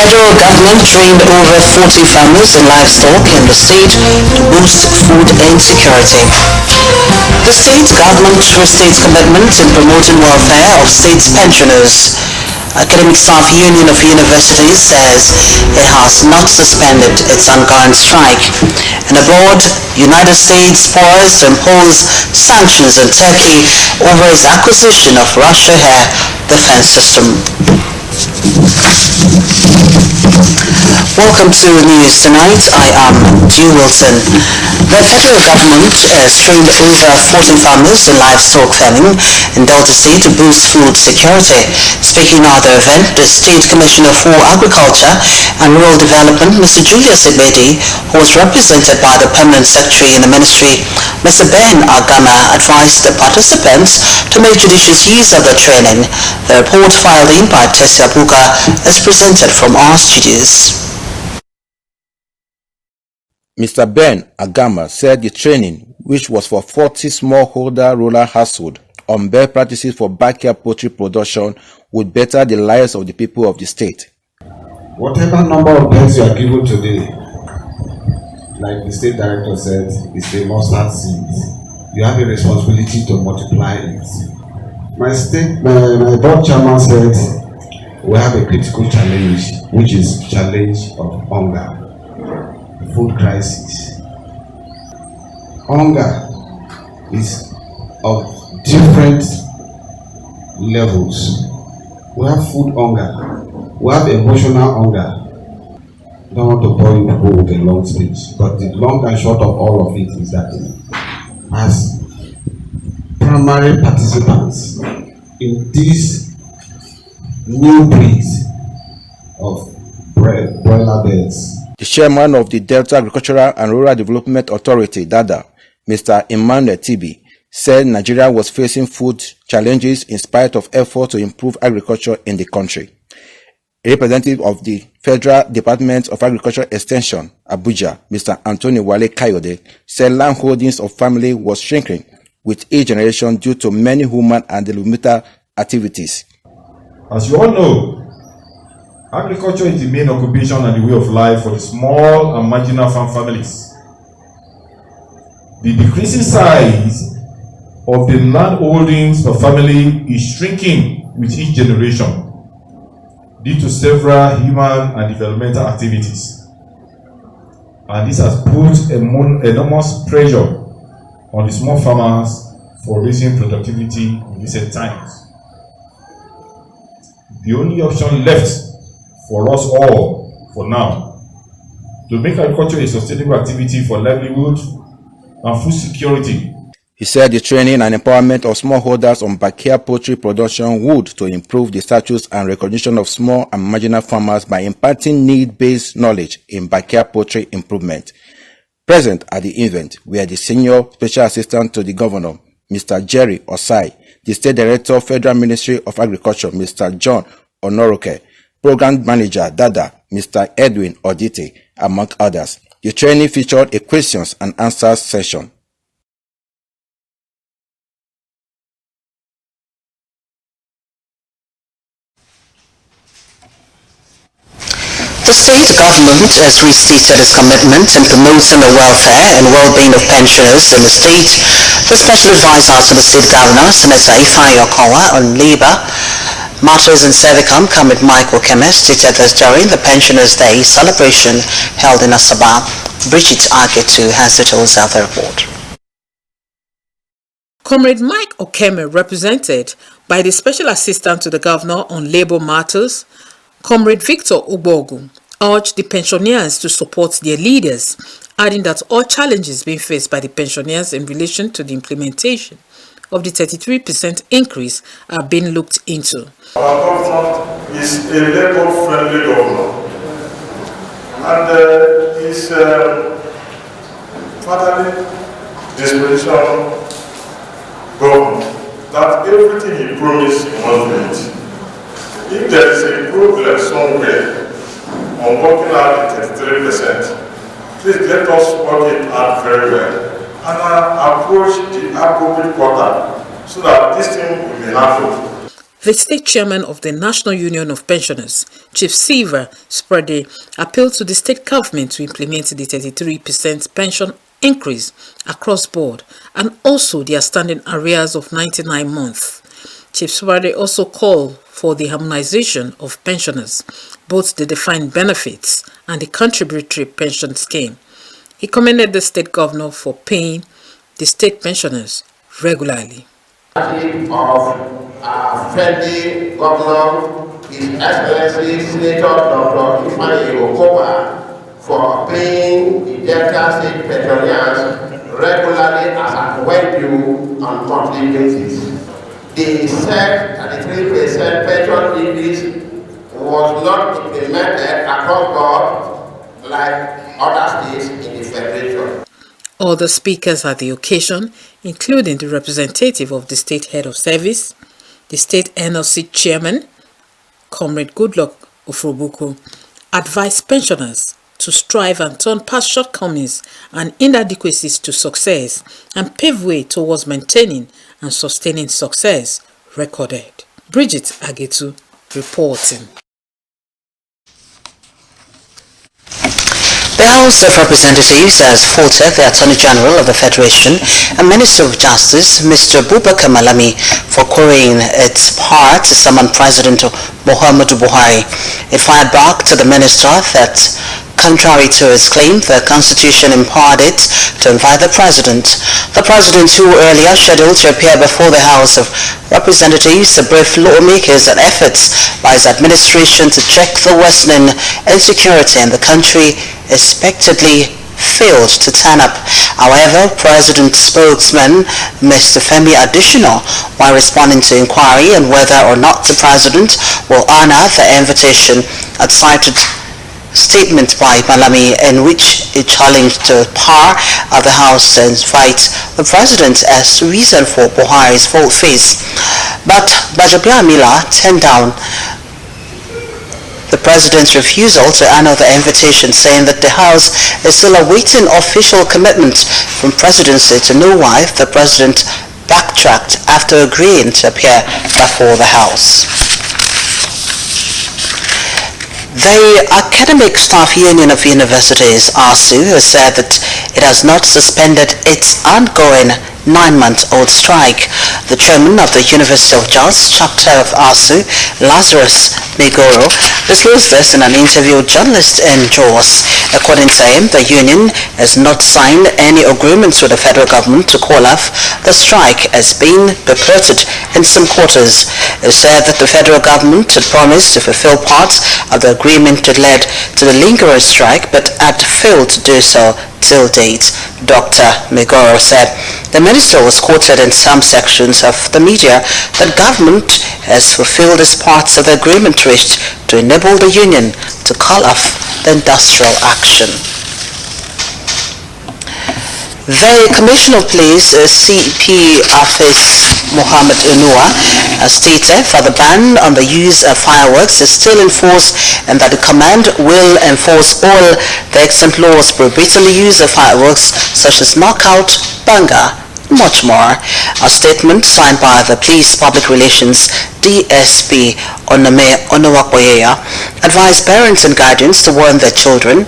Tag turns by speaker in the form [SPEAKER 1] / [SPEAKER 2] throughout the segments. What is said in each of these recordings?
[SPEAKER 1] federal government trained over 40 farmers and livestock in the state to boost food insecurity. The state government restates commitment in promoting welfare of state pensioners. Academic Staff Union of Universities says it has not suspended its ongoing strike. And abroad, United States poised to impose sanctions on Turkey over its acquisition of Russia Air defense system. Welcome to News Tonight. I am G. Wilson. The federal government has trained over 40 farmers in livestock farming in Delta State to boost food security. Speaking at the event, the State Commissioner for Agriculture and Rural Development, Mr. Julius Ibedi, who was represented by the Permanent Secretary in the Ministry, Mr. Ben Agama, advised the participants to make judicious use of the training. The report filed in by Tessia Buka is presented from our studios.
[SPEAKER 2] Mr. Ben Agama said the training, which was for 40 smallholder rural households on best practices for backyard poultry production, would better the lives of the people of the state.
[SPEAKER 3] Whatever number of birds you are given today, like the state director said, is a mustard seed. You have a responsibility to multiply it. My board chairman said we have a critical challenge, which is challenge of hunger. Food crisis. Hunger is of different levels. We have food hunger. We have emotional hunger. I don't want to bore you people with a long speech, but the long and short of all of it is that as primary participants in this new breed of broiler birds,
[SPEAKER 2] the chairman of the Delta Agricultural and Rural Development Authority, DADA, Mr. Emmanuel Tibi, said Nigeria was facing food challenges in spite of efforts to improve agriculture in the country. A representative of the Federal Department of Agriculture Extension, Abuja, Mr. Anthony Wale Kayode, said land holdings of family was shrinking with each generation due to many human and developmental activities.
[SPEAKER 4] As you all know, agriculture is the main occupation and the way of life for the small and marginal farm families. The decreasing size of the land holdings per family is shrinking with each generation due to several human and developmental activities. And this has put enormous pressure on the small farmers for raising productivity in recent times. The only option left for us all, for now, to make agriculture a sustainable activity for livelihood and food security.
[SPEAKER 2] He said the training and empowerment of smallholders on backyard poultry production would to improve the status and recognition of small and marginal farmers by imparting need-based knowledge in backyard poultry improvement. Present at the event were the Senior Special Assistant to the Governor, Mr. Jerry Osai, the State Director, Federal Ministry of Agriculture, Mr. John Onoroke, Program Manager, DADA, Mr. Edwin Odite, among others. The training featured a questions and answers session.
[SPEAKER 1] The state government has restated its commitment in promoting the welfare and well-being of pensioners in the state. The special advisor to the state governor, Senator Ifeanyi Okowa, on labor matters in Servicom, Comrade Michael Keme, stated this during the Pensioners' Day celebration held in Asaba. Bridget Agetu has details of the report.
[SPEAKER 5] Comrade Mike Okeme, represented by the Special Assistant to the Governor on Labour Matters, Comrade Victor Ogbogu, urged the pensioners to support their leaders, adding that all challenges being faced by the pensioners in relation to the implementation of the 33% increase are being looked into.
[SPEAKER 6] Our governor is a labor-friendly governor, and his fatherly disposition government that everything he promised he must meet. If there is a problem somewhere on working out the 33%, please let us work it out very well and approach the appropriate quarter so that this thing will be handled.
[SPEAKER 5] The state chairman of the National Union of Pensioners, Chief Silva Sprede, appealed to the state government to implement the 33% pension increase across board and also the outstanding arrears of 99 months. Chief Sprede also called for the harmonization of pensioners, both the defined benefits and the contributory pension scheme. He commended the state governor for paying the state pensioners regularly.
[SPEAKER 7] Of friendly governor, His Excellency Senator Dr. Ifeanyi Okowa, for paying the Delta State Petroleums regularly as at when due on monthly basis. The said 33% pension increase was not implemented across board like other states in the Federation.
[SPEAKER 5] Other speakers at the occasion, including the representative of the state head of service, the state NLC chairman, Comrade Goodluck Ofrobuku, advised pensioners to strive and turn past shortcomings and inadequacies to success and pave way towards maintaining and sustaining success recorded. Bridget Agetu reporting.
[SPEAKER 1] The House of Representatives has faulted the Attorney General of the Federation and Minister of Justice, Mr. Bubakar Malami, for querying its power to summon President Muhammadu Buhari. It fired back to the minister that, contrary to his claim, the Constitution empowered it to invite the President. The President, who earlier scheduled to appear before the House of Representatives, briefed lawmakers on efforts by his administration to check the worsening insecurity in the country, expectedly failed to turn up. However, President spokesman Mr. Femi Additional, while responding to inquiry on whether or not the President will honor the invitation, had cited statement by Malami in which he challenged the power of the House to invite the President as reason for Buhari's face. But Gbajabiamila turned down the President's refusal to honor the invitation, saying that the House is still awaiting official commitment from Presidency to know why the President backtracked after agreeing to appear before the House. The Academic Staff Union of Universities, ASU, has said that it has not suspended its ongoing 9-month-old strike. The chairman of the University of Jos chapter of ASU, Lazarus Megoro, disclosed this in an interview with journalists in Jos. According to him, the union has not signed any agreements with the federal government to call off the strike as being purported in some quarters. It said that the federal government had promised to fulfill parts of the agreement that led to the lingering strike but had failed to do so till date. Dr. Megoro said the minister was quoted in some sections of the media that government has fulfilled its parts of the agreement reached to enable the union to call off the industrial action. The Commissioner of Police, CP Afis Mohammed Unua, has stated that the ban on the use of fireworks is still in force and that the command will enforce all the excellent laws prohibiting the use of fireworks such as knockout, banga, much more. A statement signed by the Police Public Relations DSP Onowakboyeya advised parents and guardians to warn their children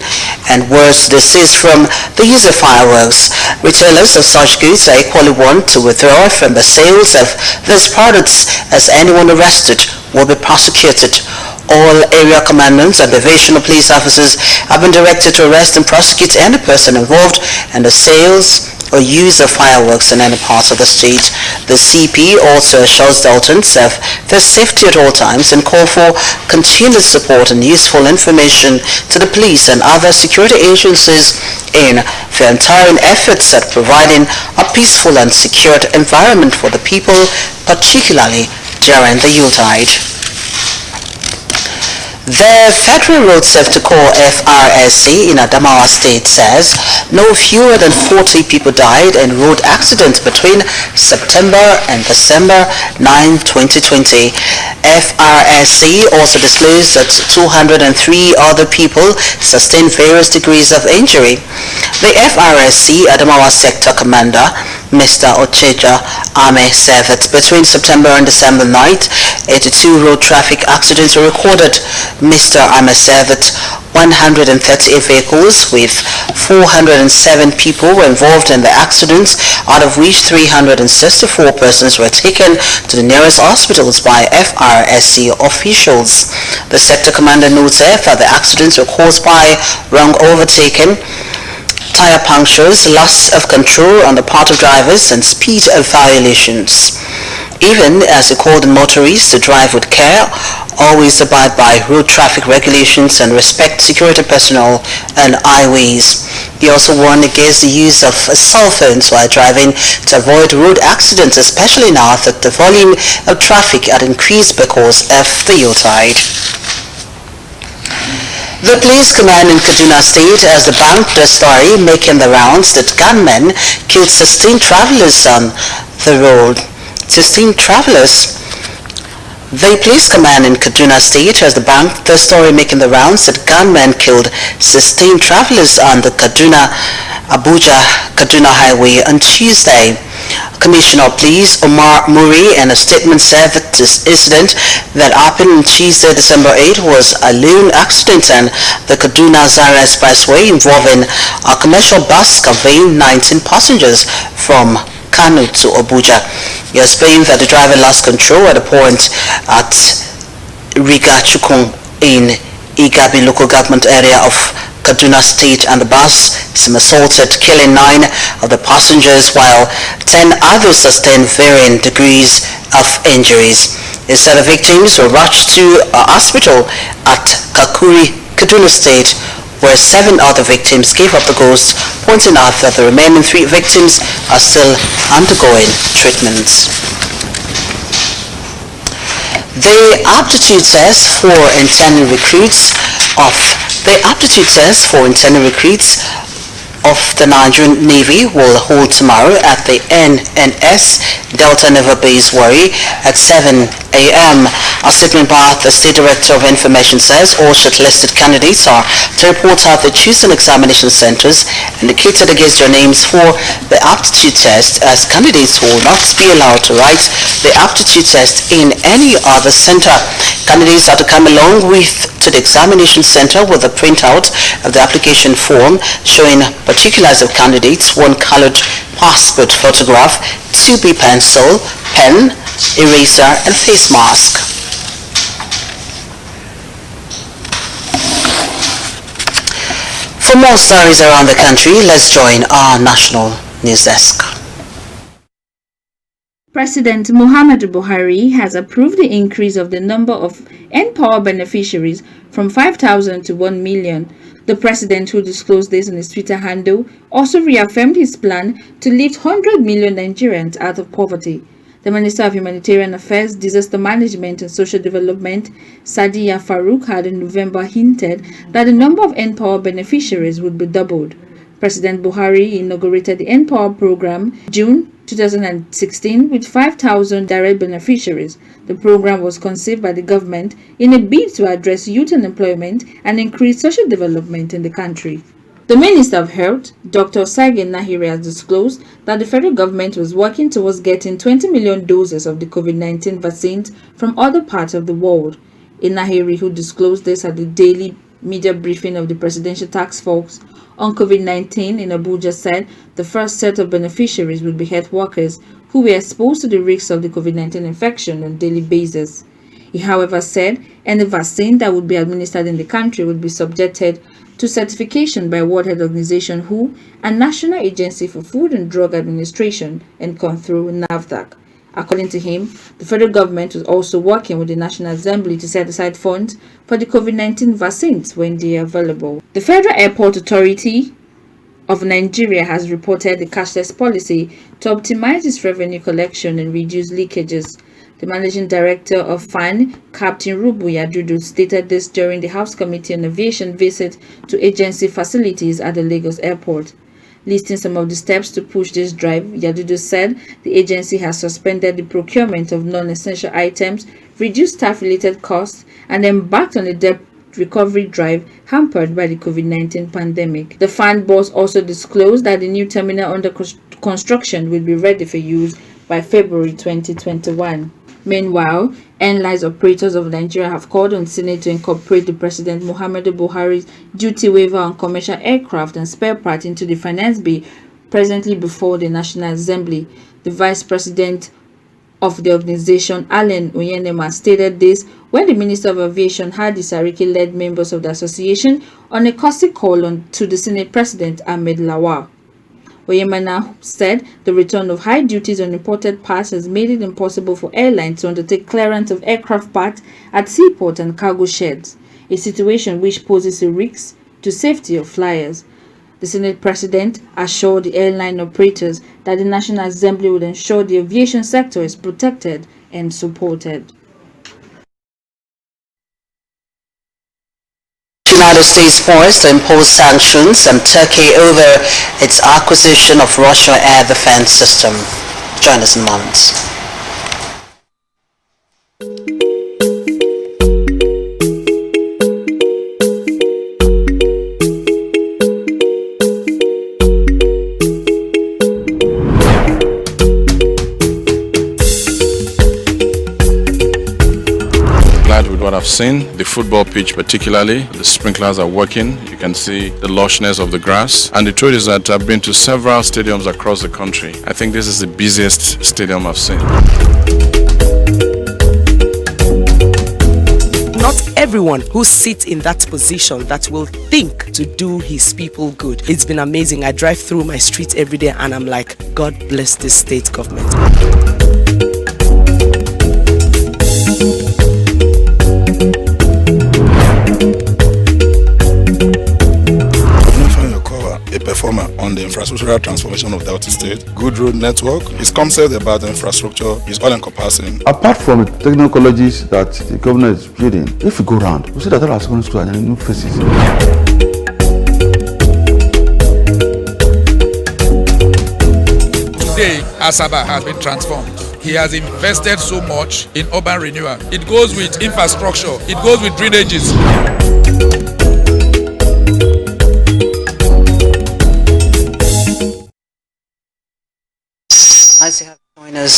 [SPEAKER 1] and words to desist from the use of fireworks. Retailers of such goods are equally warned to withdraw from the sales of these products, as anyone arrested will be prosecuted. All area commandants and divisional police officers have been directed to arrest and prosecute any person involved in the sales or use of fireworks in any part of the state. The CP also assures Daltons of their safety at all times and call for continued support and useful information to the police and other security agencies in their entire efforts at providing a peaceful and secured environment for the people, particularly during the Yuletide. The Federal Road Safety Corps FRSC in Adamawa State says no fewer than 40 people died in road accidents between September and December 9, 2020. FRSC also disclosed that 203 other people sustained various degrees of injury. The FRSC Adamawa Sector Commander, Mr. Ocheja Ame, said that between September and December 9th, 82 road traffic accidents were recorded. Mr. Ame said that 138 vehicles with 407 people were involved in the accidents, out of which 364 persons were taken to the nearest hospitals by FRSC officials. The sector commander noted that the accidents were caused by wrong overtaking, tire punctures, loss of control on the part of drivers, and speed violations. Even as he called on motorists to drive with care, always abide by road traffic regulations and respect security personnel and highways. He also warned against the use of cell phones while driving to avoid road accidents, especially now that the volume of traffic had increased because of the Yuletide. The police command in Kaduna State has debunked the story making the rounds that gunmen killed 16 travelers on the road. 16 travelers. The police command in Kaduna State has debunked the story making the rounds that gunmen killed 16 travelers on the Abuja-Kaduna highway on Tuesday. Commissioner of Police Omar Muri in a statement said that this incident that happened on Tuesday, December 8 was a lone accident on the Kaduna-Zaria Expressway involving a commercial bus conveying 19 passengers from Kano to Abuja. He explained that the driver lost control at a point at Rigachukun in Igabi local government area of Kaduna State, and the bus somersaulted, killing 9 of the passengers while 10 others sustained varying degrees of injuries. He said the victims were rushed to a hospital at Kakuri, Kaduna State, where 7 other victims gave up the ghost, pointing out that the remaining 3 victims are still undergoing treatment. The aptitude test for intending recruits of the Nigerian Navy will hold tomorrow at the NNS Delta Naval Base Warri at 7 a.m. A statement by the State Director of Information says all shortlisted candidates are to report at the chosen examination centers indicated against their names for the aptitude test, as candidates will not be allowed to write the aptitude test in any other center. Candidates are to come along to the examination center with a printout of the application form showing particulars of candidates, 1 colored passport photograph, 2B pencil, pen, eraser, and face mask. For more stories around the country, let's join our national news desk.
[SPEAKER 8] President Muhammadu Buhari has approved the increase of the number of N-Power beneficiaries from 5,000 to 1 million. The president, who disclosed this on his Twitter handle, also reaffirmed his plan to lift 100 million Nigerians out of poverty. The Minister of Humanitarian Affairs, Disaster Management and Social Development, Sadiya Farouk, had in November hinted that the number of N-Power beneficiaries would be doubled. President Buhari inaugurated the N-Power program in June 2016 with 5,000 direct beneficiaries. The program was conceived by the government in a bid to address youth unemployment and increase social development in the country. The Minister of Health, Dr. Sage Nahiri, has disclosed that the federal government was working towards getting 20 million doses of the COVID-19 vaccines from other parts of the world. Nahiri, who disclosed this at the daily media briefing of the Presidential Task Force on COVID-19 in Abuja, said the first set of beneficiaries would be health workers who were exposed to the risks of the COVID-19 infection on a daily basis. He, however, said any vaccine that would be administered in the country would be subjected to certification by World Health Organization (WHO) and National Agency for Food and Drug Administration and come through NAFDAC. According to him, the federal government was also working with the National Assembly to set aside funds for the COVID-19 vaccines when they are available. The Federal Airport Authority of Nigeria has reported the cashless policy to optimize its revenue collection and reduce leakages. The managing director of FAN, Captain Rubu Yadudu, stated this during the House Committee on Aviation visit to agency facilities at the Lagos Airport. Listing some of the steps to push this drive, Yadudu said the agency has suspended the procurement of non-essential items, reduced staff-related costs, and embarked on a debt recovery drive hampered by the COVID-19 pandemic. The fund boss also disclosed that the new terminal under construction will be ready for use by February 2021. Meanwhile, airlines operators of Nigeria have called on Senate to incorporate the President Muhammadu Buhari's duty waiver on commercial aircraft and spare parts into the finance bill presently before the National Assembly. The Vice President of the organization, Allen Onyenema, stated this when the Minister of Aviation, Hadi Sariki, led members of the association on a caustic call to the Senate President, Ahmed Lawal. Oyemana said the return of high duties on imported parts has made it impossible for airlines to undertake clearance of aircraft parts at seaports and cargo sheds, a situation which poses a risk to safety of flyers. The Senate President assured the airline operators that the National Assembly would ensure the aviation sector is protected and supported.
[SPEAKER 1] The United States poised to impose sanctions on Turkey over its acquisition of Russian air defense system. Join us in moments.
[SPEAKER 9] With what I've seen, the football pitch particularly, the sprinklers are working. You can see the lushness of the grass. And the truth is that I've been to several stadiums across the country. I think this is the busiest stadium I've seen.
[SPEAKER 10] Not everyone who sits in that position that will think to do his people good. It's been amazing. I drive through my street every day and I'm like, God bless this state government.
[SPEAKER 11] A performer on the infrastructural transformation of Delta State. Good road network. His concept about the infrastructure is all-encompassing.
[SPEAKER 12] Apart from the technical colleges that the government is building, if you go around, you see that all our secondary schools are in new faces.
[SPEAKER 13] Today, Asaba has been transformed. He has invested so much in urban renewal. It goes with infrastructure. It goes with drainages.
[SPEAKER 1] Nice to have you join us.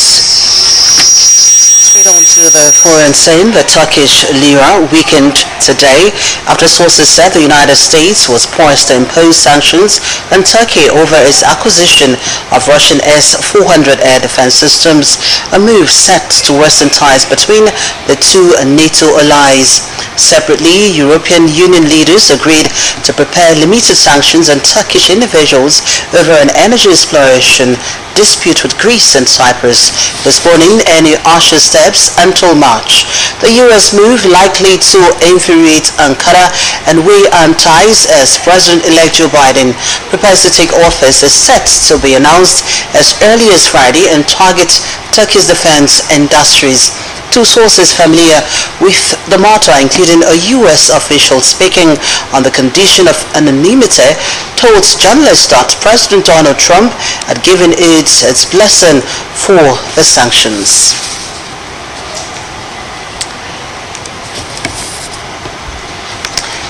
[SPEAKER 1] Straight on to the foreign scene, the Turkish lira weakened today after sources said the United States was poised to impose sanctions on Turkey over its acquisition of Russian S-400 air defense systems, a move set to worsen ties between the two NATO allies. Separately, European Union leaders agreed to prepare limited sanctions on Turkish individuals over an energy exploration dispute with Greece and Cyprus, postponing any harsher steps until March. The US move likely to infuriate Ankara and weigh on ties as President-elect Joe Biden prepares to take office is set to be announced as early as Friday and target Turkey's defense industries. Two sources familiar with the matter, including a U.S. official speaking on the condition of anonymity, told journalists that President Donald Trump had given it its blessing for the sanctions.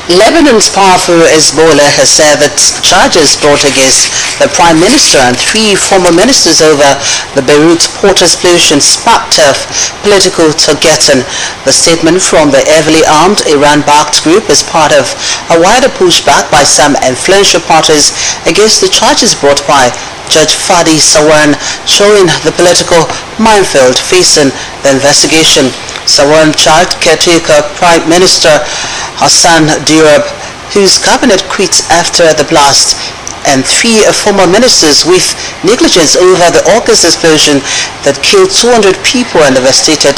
[SPEAKER 1] Lebanon's powerful Hezbollah has said that charges brought against the Prime Minister and three former ministers over the Beirut port explosion sparked off political targeting. The statement from the heavily armed Iran-backed group is part of a wider pushback by some influential parties against the charges brought by Judge Fadi Sawan, showing the political minefield facing the investigation. Sawan charged caretaker Prime Minister Hassan Diab, whose cabinet quit after the blast, and three former ministers with negligence over the August explosion that killed 200 people and devastated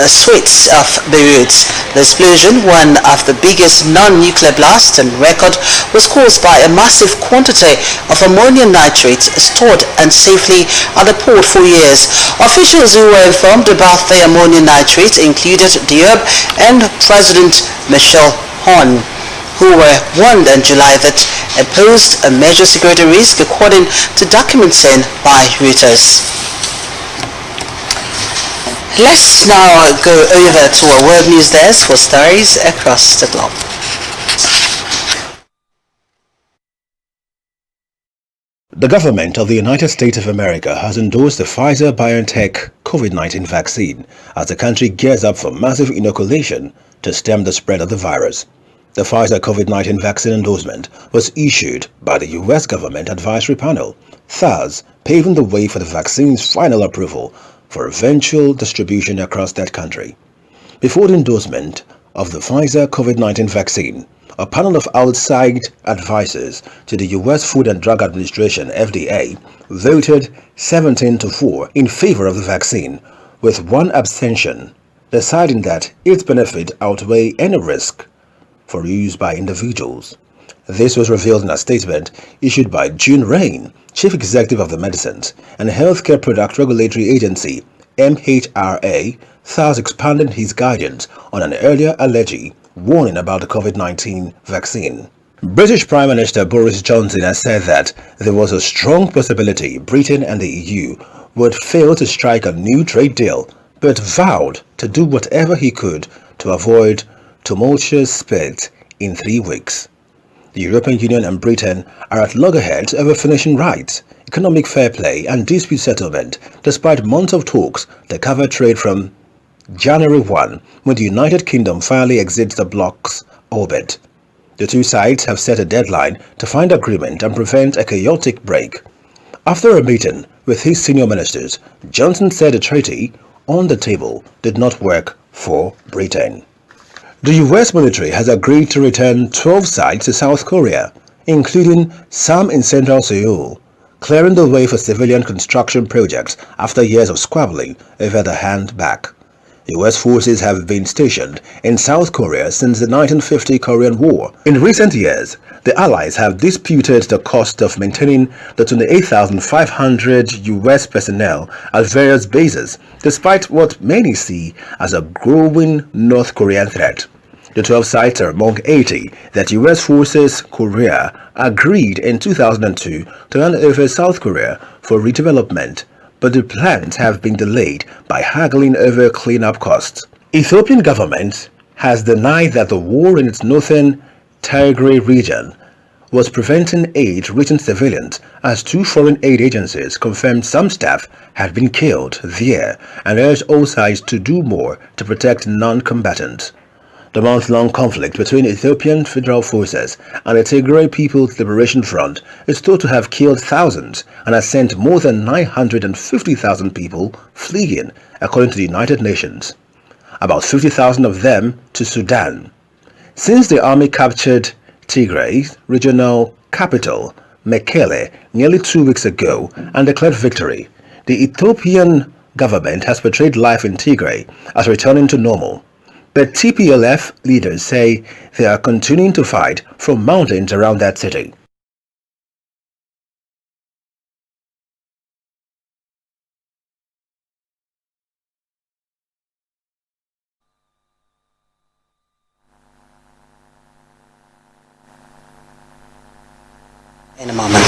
[SPEAKER 1] streets of Beirut. The explosion, one of the biggest non-nuclear blasts on record, was caused by a massive quantity of ammonium nitrate stored unsafely at the port for years. Officials who were informed about the ammonium nitrate included Diab and President Michel Aoun. who were warned in July that it posed a major security risk, according to documents sent by Reuters. Let's now go over to our World News Desk for stories across the globe.
[SPEAKER 14] The government of the United States of America has endorsed the Pfizer-BioNTech COVID-19 vaccine as the country gears up for massive inoculation to stem the spread of the virus. The Pfizer COVID-19 vaccine endorsement was issued by the U.S. Government Advisory Panel, thus paving the way for the vaccine's final approval for eventual distribution across that country. Before the endorsement of the Pfizer COVID-19 vaccine, a panel of outside advisors to the U.S. Food and Drug Administration (FDA) voted 17-4 in favor of the vaccine, with one abstention, deciding that its benefit outweigh any risk for use by individuals. This was revealed in a statement issued by June Rain, Chief Executive of the Medicines and Healthcare Product Regulatory Agency (MHRA), thus expanding his guidance on an earlier alleged warning about the COVID-19 vaccine. British Prime Minister Boris Johnson has said that there was a strong possibility Britain and the EU would fail to strike a new trade deal, but vowed to do whatever he could to avoid tumultuous split in 3 weeks. The European Union and Britain are at loggerheads over finishing rights, economic fair play and dispute settlement, despite months of talks that cover trade from January 1, when the United Kingdom finally exits the bloc's orbit. The two sides have set a deadline to find agreement and prevent a chaotic break. After a meeting with his senior ministers, Johnson said the treaty on the table did not work for Britain. The U.S. military has agreed to return 12 sites to South Korea, including some in central Seoul, clearing the way for civilian construction projects after years of squabbling over the hand back. U.S. forces have been stationed in South Korea since the 1950 Korean War. In recent years, the Allies have disputed the cost of maintaining the 28,500 U.S. personnel at various bases, despite what many see as a growing North Korean threat. The 12 sites are among 80 that U.S. forces Korea agreed in 2002 to hand over South Korea for redevelopment, but the plans have been delayed by haggling over cleanup costs. Ethiopian government has denied that the war in its northern Tigray region was preventing aid reaching civilians, as 2 foreign aid agencies confirmed some staff had been killed there and urged all sides to do more to protect non-combatants. The month-long conflict between Ethiopian Federal Forces and the Tigray People's Liberation Front is thought to have killed thousands and has sent more than 950,000 people fleeing, according to the United Nations. About 50,000 of them to Sudan. Since the army captured Tigray's regional capital, Mekelle, nearly 2 weeks ago and declared victory, the Ethiopian government has portrayed life in Tigray as returning to normal. But TPLF leaders say they are continuing to fight from mountains around that city.
[SPEAKER 1] In a moment.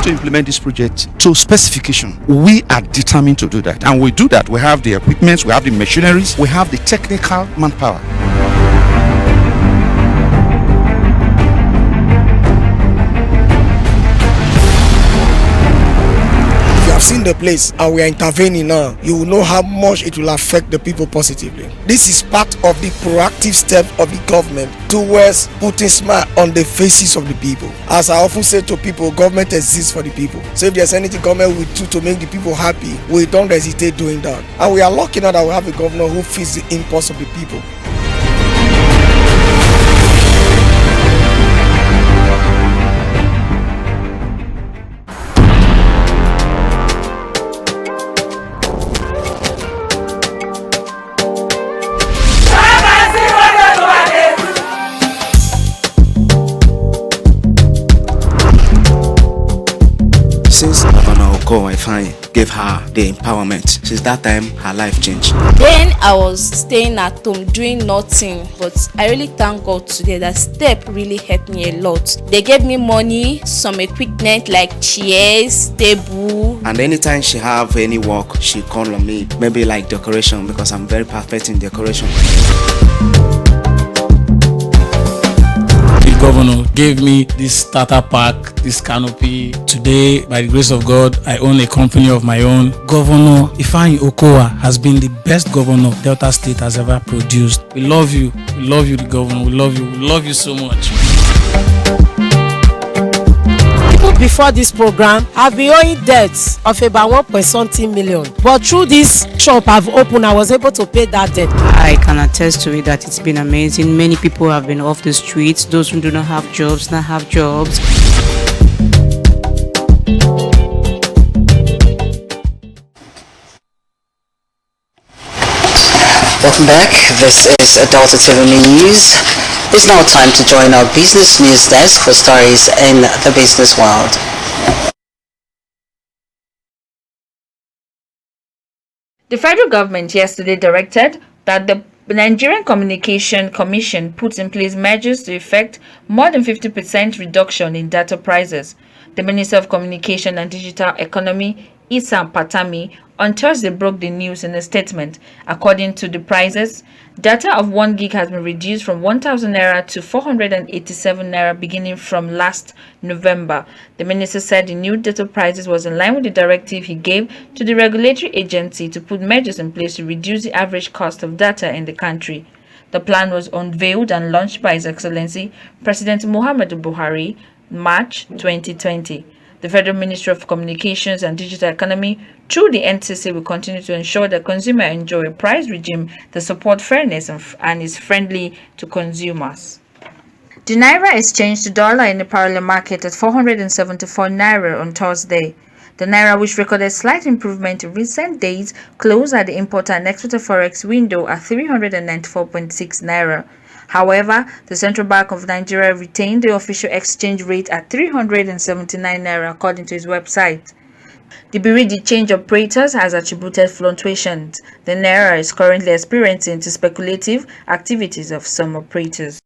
[SPEAKER 12] To implement this project to specification. We are determined to do that, and we do that. We have the equipment, we have the machineries, we have the technical manpower.
[SPEAKER 15] If you have seen the place and we are intervening now, you will know how much it will affect the people positively. This is part of the proactive step of the government towards putting smile on the faces of the people. As I often say to people, government exists for the people. So if there's anything government will do to make the people happy, we don't hesitate doing that. And we are lucky now that we have a governor who feels the impulse of the people.
[SPEAKER 16] Since Governor Oko Ifeanyi gave her the empowerment, since that time her life changed.
[SPEAKER 17] Then I was staying at home doing nothing, but I really thank God today. That step really helped me a lot. They gave me money, some equipment like chairs, table.
[SPEAKER 16] And anytime she have any work, she call on me, maybe like decoration, because I'm very perfect in decoration.
[SPEAKER 18] The governor gave me this starter pack, this canopy. Today, by the grace of God, I own a company of my own. Governor Ifeanyi Okowa has been the best governor Delta State has ever produced. We love you, the governor. We love you so much.
[SPEAKER 19] Before this program, I've been owing debts of about 1.something million. But through this shop I've opened, I was able to pay that debt.
[SPEAKER 20] I can attest to it that it's been amazing. Many people have been off the streets. Those who do not have jobs now have jobs.
[SPEAKER 1] Welcome back. This is Delta TV News. It's now time to join our business news desk for stories in the business world.
[SPEAKER 8] The federal government yesterday directed that the Nigerian Communication Commission put in place measures to effect more than 50% reduction in data prices. The Minister of Communication and Digital Economy, Issa Patami, on Thursday broke the news in a statement. According to the prices, data of 1 gig has been reduced from 1,000 naira to 487 naira beginning from last November. The minister said the new data prices was in line with the directive he gave to the regulatory agency to put measures in place to reduce the average cost of data in the country. The plan was unveiled and launched by His Excellency President Muhammadu Buhari in March 2020. The Federal Ministry of Communications and Digital Economy, through the NCC, will continue to ensure that consumers enjoy a price regime that supports fairness and is friendly to consumers. The Naira exchanged to dollar in the parallel market at 474 Naira on Thursday. The Naira, which recorded slight improvement in recent days, closed at the importer and exporter forex window at 394.6 Naira. However, the Central Bank of Nigeria retained the official exchange rate at 379 Naira according to its website. The Bureau de Change Operators has attributed fluctuations the Naira is currently experiencing to speculative activities of some operators.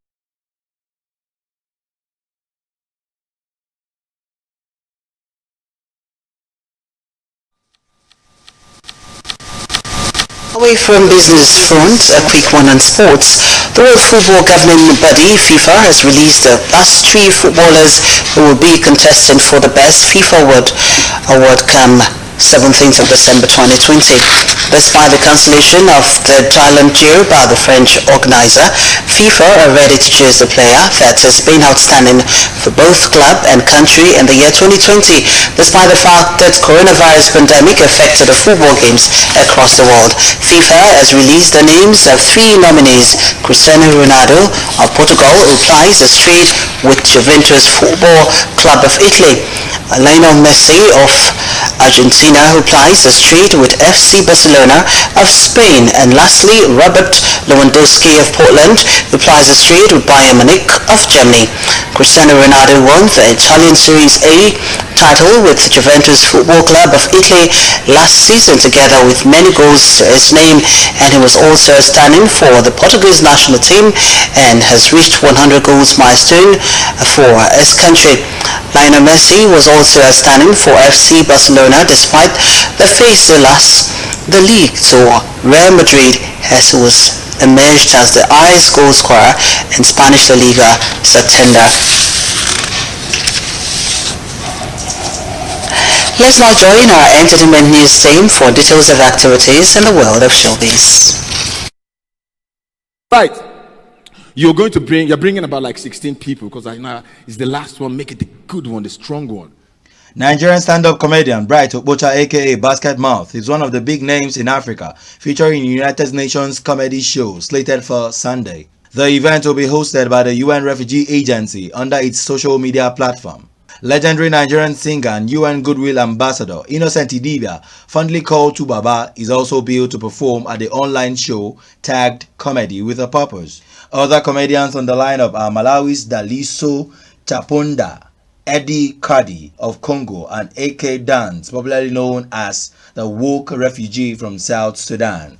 [SPEAKER 1] Away from business front, a quick one on sports. The World Football Governing Body, FIFA, has released the last 3 footballers who will be contesting for the Best FIFA Award come 17th of December 2020. Despite the cancellation of the Thailand Tour by the French organizer, FIFA are ready to choose the player that has been outstanding for both club and country in the year 2020, despite the fact that coronavirus pandemic affected the football games across the world. FIFA has released the names of 3 nominees: Cristiano Ronaldo of Portugal, who plies the street with Juventus Football Club of Italy; Lionel Messi of Argentina, who plies the street with FC Barcelona of Spain; and lastly, Robert Lewandowski of Portland, who plies the street with Bayern Munich of Germany. Cristiano Ronaldo won the Italian Serie A title with Juventus Football Club of Italy last season, together with many goals to his name, and he was also standing for the Portuguese national team and has reached 100 goals milestone for his country. Lionel Messi was also outstanding for FC Barcelona despite the face they lost the league to Real Madrid, as he was emerged as the highest goal scorer in Spanish La Liga September. Let's now join our entertainment news team for details of activities in the world of showbiz.
[SPEAKER 21] Right. You're bringing about like 16 people because I know it's the last one. Make it the good one, the strong one.
[SPEAKER 22] Nigerian stand-up comedian Bright Okpocha aka Basket Mouth is one of the big names in Africa, featuring United Nations comedy show slated for Sunday. The event will be hosted by the UN Refugee Agency under its social media platform. Legendary Nigerian singer and UN Goodwill Ambassador Innocent Idibia, fondly called Tubaba, is also billed to perform at the online show tagged Comedy with a Purpose. Other comedians on the lineup are Malawi's Daliso Chaponda, Eddie Kadi of Congo, and AK Dance, popularly known as the woke refugee from South Sudan.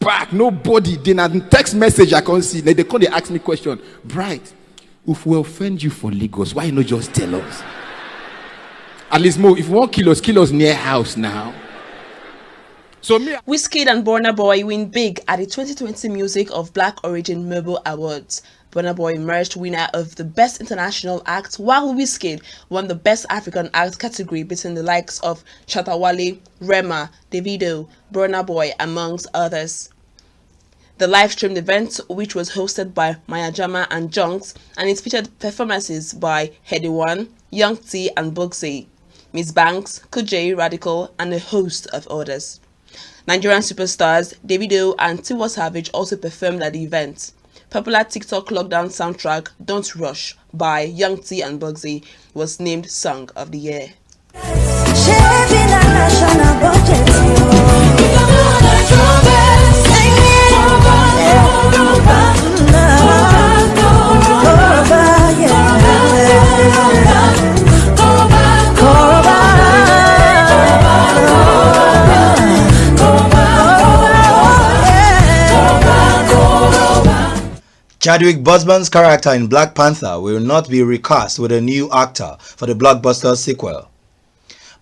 [SPEAKER 21] Back, nobody, they not text message I can't see. They call, they ask me question. Bright, if we offend you for Lagos, why not just tell us? At least more, if you want kill us near house now. So
[SPEAKER 23] Wizkid and Burna Boy win big at the 2020 Music of Black Origin Mobile Awards. Burna Boy emerged winner of the Best International Act, while Wizkid won the Best African Act category between the likes of Shatta Wale, Rema, Davido, Burna Boy, amongst others. The live-streamed event, which was hosted by Maya Jama and Junks, and it featured performances by Heady One, Young T and Bugsy, Miss Banks, Kujay Radical, and a host of others. Nigerian superstars Davido and Tiwa Savage also performed at the event. Popular TikTok lockdown soundtrack Don't Rush by Young T and Bugsy was named Song of the Year.
[SPEAKER 22] Chadwick Boseman's character in Black Panther will not be recast with a new actor for the blockbuster sequel.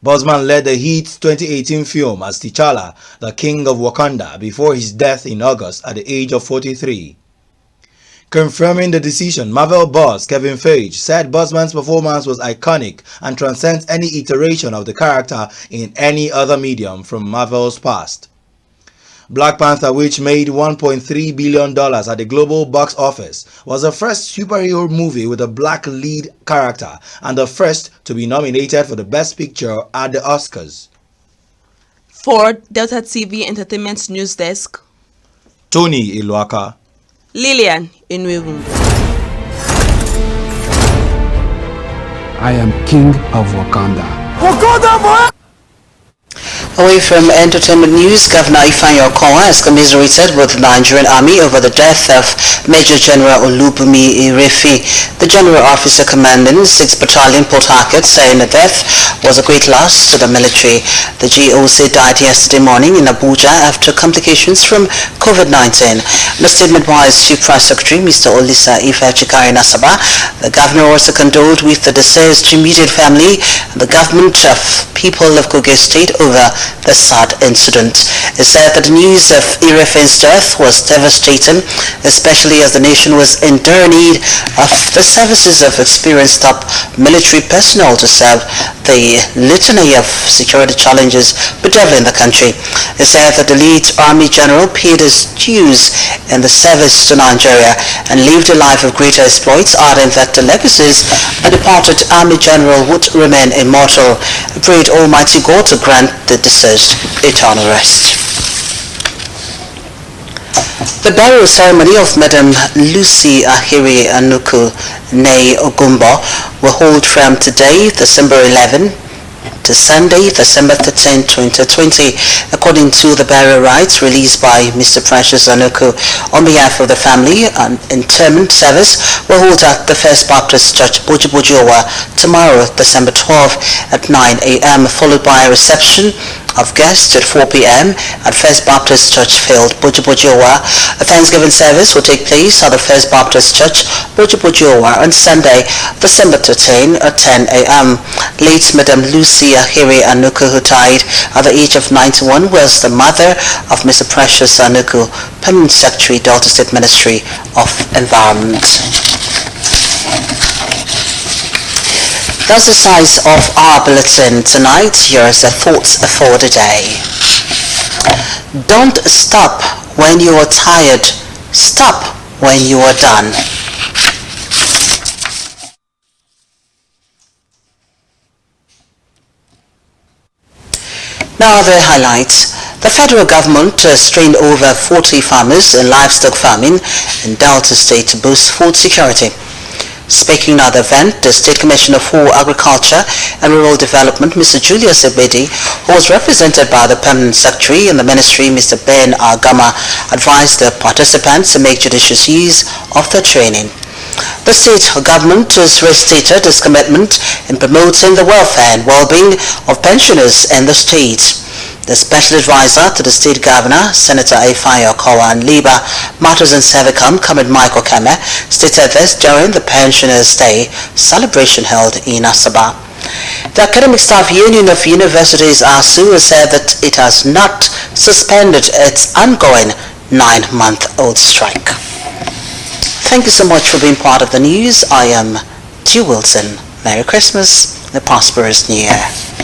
[SPEAKER 22] Boseman led the hit 2018 film as T'Challa, the King of Wakanda, before his death in August at the age of 43. Confirming the decision, Marvel boss Kevin Feige said Boseman's performance was iconic and transcends any iteration of the character in any other medium from Marvel's past. Black Panther, which made $1.3 billion at the global box office, was the first superhero movie with a black lead character and the first to be nominated for the Best Picture at the Oscars.
[SPEAKER 23] For Delta TV Entertainment News Desk,
[SPEAKER 22] Tony Iluaka,
[SPEAKER 23] Lillian Inwewumbu.
[SPEAKER 24] I am King of Wakanda.
[SPEAKER 1] Away from entertainment news, Governor Ifeanyi Okowa has commiserated with the Nigerian Army over the death of Major General Olubunmi Irefi, the General Officer commanding 6th Battalion Port Harcourt, saying the death was a great loss to the military. The GOC died yesterday morning in Abuja after complications from COVID-19. In a statement by his Chief Press Secretary, Mr. Olisa Ife Chikari Nasaba, the governor also condoled with the deceased immediate family and the government of people of Kogi State over the sad incident. It said that the news of Irefe's death was devastating, especially as the nation was in dire need of the services of experienced top military personnel to serve the litany of security challenges bedeviling the country. It said that the lead army general paid his dues in the service to Nigeria and lived a life of greater exploits, adding that the legacies of the departed army general would remain immortal. I prayed Almighty God to grant the deceased eternal rest. The burial ceremony of Madam Lucy Ahiri Anuku Nei Ogumbo will hold from today, December 11, to Sunday, December 13, 2020, according to the burial rites released by Mr. Precious Anuku. On behalf of the family, an interment service will hold at the First Baptist Church, Bojibojiowa, tomorrow, December 12 at 9 a.m., followed by a reception of guests at 4 p.m. at First Baptist Church Field, Bojibojiowa. A Thanksgiving service will take place at the First Baptist Church, Bojibojiowa on Sunday, December 13 at 10 a.m. Late Madam Lucy Ahiri Anuku, who died at the age of 91, was the mother of Mr. Precious Anuku, Permanent Secretary, Delta State Ministry of Environment. That's the size of our bulletin tonight. Here's the thoughts for the day. Don't stop when you are tired. Stop when you are done. Now the highlights. The federal government has trained over 40 farmers in livestock farming in Delta State to boost food security. Speaking at the event, the State Commissioner for Agriculture and Rural Development, Mr. Julius Ebedi, who was represented by the Permanent Secretary in the Ministry, Mr. Ben Agama, advised the participants to make judicious use of the training. The state government has restated its commitment in promoting the welfare and well-being of pensioners in the state. The special advisor to the state governor, Senator Ifeanyi Okowa, and Labour Matters and Servicom, Comrade Michael Keme, stated this during the Pensioners' Day celebration held in Asaba. The Academic Staff Union of Universities, ASU, has said that it has not suspended its ongoing 9-month-old strike. Thank you so much for being part of the news. I am G. Wilson. Merry Christmas and a prosperous New Year.